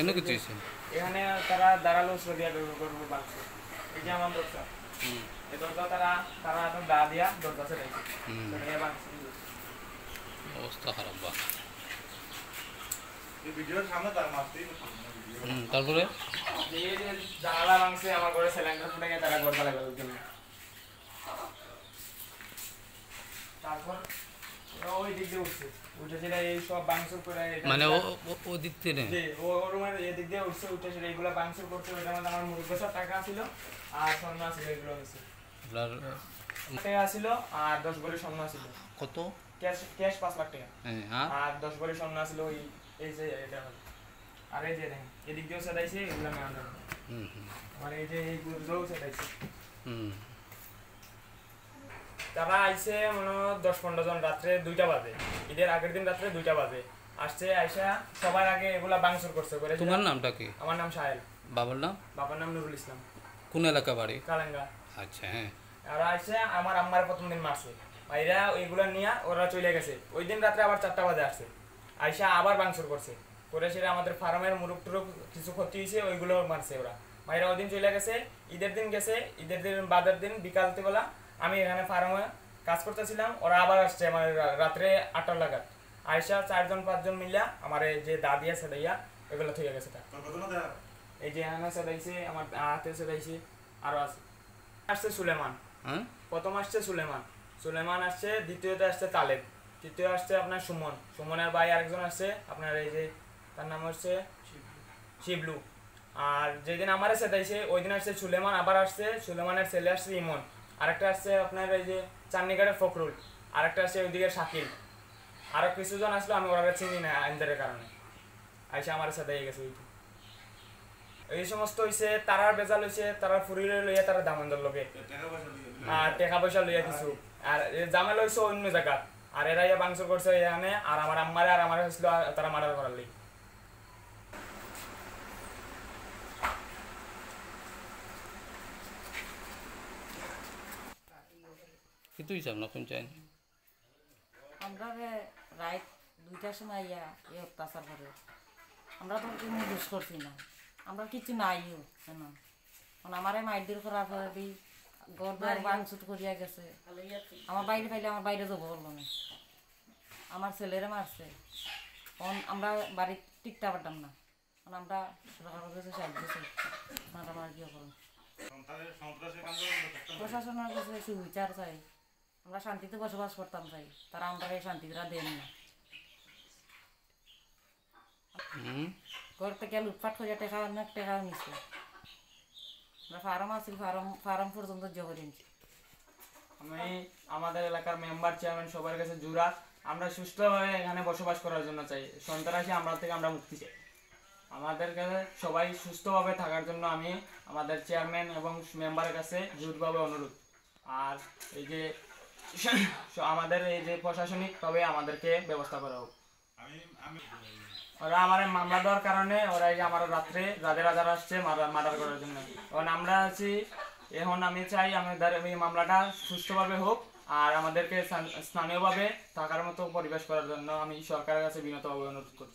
এনে কিছু হয়েছে এখানে তারা দাঁড়ালো সরিয়া গরু বাংছে এই যে আমার দরজা এই দরজা তারা তারা এখন দা দিয়া দরজা ছেড়েছে সরিয়া বাংছে অবস্থা খারাপ বা এই ভিডিওর সামনে তার মারতেই তারপরে এই যে জানালা ভাঙছে আমার ঘরে সিলিন্ডার ফুটে গিয়ে তারা ঘর পালা গেল জন্য তারপর ওই দিক দিয়ে উঠছে উঠে সেটা এই সব বাংসুর করে মানে ও দিক থেকে জি ও রুমের এই দিক দিয়ে উঠছে উঠে সেটা এইগুলো বাংসুর করছে ওইটার মধ্যে আমার মুরগ বছর টাকা ছিল আর স্বর্ণ ছিল এগুলো হয়েছে টাকা ছিল আর 10 ভরি স্বর্ণ ছিল কত ক্যাশ 5 লাখ টাকা হ্যাঁ আর 10 ভরি স্বর্ণ ছিল ওই এই যে এটা আর এই যে দেখেন এদিক দিয়েও সেটাইছে এগুলো আমি আনলাম মানে এই যে এই গুলোও সেটাইছে তারা আইসে মনে 10-15 জন রাত্রে 2টা বাজে ঈদের আগের দিন রাত্রে 2টা বাজে আসছে আইসা সবার আগে এগুলা বাংসুর করছে করে তোমার নামটা কি আমার নাম সাহেল বাবার নাম নুরুল ইসলাম কোন এলাকা বাড়ি কালেঙ্গা আচ্ছা হ্যাঁ আর আইসে আমার আম্মার প্রথম দিন মারছে ভাইরা ওইগুলা নিয়ে ওরা চলে গেছে ওই দিন রাত্রে আবার 4টা বাজে আসছে আইসা আবার বাংসুর করছে করে সেটা আমাদের ফার্মের মুরগ টুরুক কিছু ক্ষতি হয়েছে ওইগুলো মারছে ওরা ভাইরা ওই দিন চলে গেছে ঈদের দিন গেছে ঈদের দিন বাদের দিন বিকালবেলা আমি এখানে ফার্মে কাজ করতেছিলাম ওরা আবার আসছে আমার রাত্রে 8টা নাগাদ আয়সা 4-5 জন মিলিয়া আমার যে দাদি আছে দাইয়া এগুলো থেকে গেছে এই যে এখানে সেদাইছে আমার হাতে সেদাইছে আরো আছে আসছে সুলেমান প্রথম আসছে সুলেমান আসছে দ্বিতীয়তে আসছে তালেব তৃতীয় আসছে আপনার সুমনের ভাই আরেকজন আসছে আপনার এই যে তার নাম হচ্ছে শিবলু আর যেদিন আমারে সেদাইছে ওই দিন আসছে সুলেমান আবার আসছে সুলেমানের ছেলে আসছে ইমন আরেকটা আসছে আপনার এই যে চান্নিগড়ের ফখরুল আরেকটা আসছে ওইদিকে শাকিল আরো কিছুজন আসলো আমি ওরা চিনি না আইনদারের কারণে আইসা আমার সাথে গেছে ওইটি এই সমস্ত হইছে তারার বেজাল হইছে তারা ফুরিলে লইয়া তারা দামন্দর লগে আর টাকা পয়সা লইয়া কিছু আর জামেল হইছে অন্য জায়গা আর এরা ইয়া বাংসুর করছে এখানে আর আমার আম্মারে আর আমার হইছিল তারা মার্ডার করার লাগি কিন্তু হিসাব না কোন চাই আমরা রাত 2টার সময় ইয়া এই অত্যাচার করে আমরা তো কোনো দোষ করছি না আমরা কিছু নাইও কেন কারণ আমারে মাইর করার পরে দিই ঘর দুয়ার ভাঙচুর করিয়া গেছে আমার বাইরে পাইলে আমার বাইরে যাবো বললো না আমার ছেলেরে মারছে তখন আমরা বাড়ি টিকতে পারতাম না কারণ আমরা সরকারের কাছে সাহায্য চাই আপনারা আমার কি করুন প্রশাসনের কাছে সুবিচার চাই আমরা শান্তিতে বসবাস করতাম চাই তারা আমরা এই শান্তিটা দেন না ঘর থেকে লুটপাট করিয়া টেকা অনেক টেকা নিচ্ছে আমরা ফার্ম আসি ফার্ম পর্যন্ত জোগাড় নিচ্ছি আমি আমাদের এলাকার মেম্বার চেয়ারম্যান সবার কাছে জোড়া আমরা সুষ্ঠুভাবে এখানে বসবাস করার জন্য চাই সন্ত্রাসী আমরা থেকে আমরা মুক্তি চাই আমাদের কাছে সবাই সুস্থভাবে থাকার জন্য আমি আমাদের চেয়ারম্যান এবং মেম্বারের কাছে জোরভাবে অনুরোধ আর এই যে আমাদের এই যে প্রশাসনিকভাবে আমাদেরকে ব্যবস্থা করা হোক ওরা আমার মামলা দেওয়ার কারণে ওরা এই যে আমার রাত্রে রাজা আসছে মার্ডার করার জন্য এখন আমরা আছি এখন আমি চাই আমাদের এই মামলাটা সুষ্ঠুভাবে হোক আর আমাদেরকে স্থানীয়ভাবে থাকার মতো পরিবেশ করার জন্য আমি সরকারের কাছে বিনীতভাবে অনুরোধ করি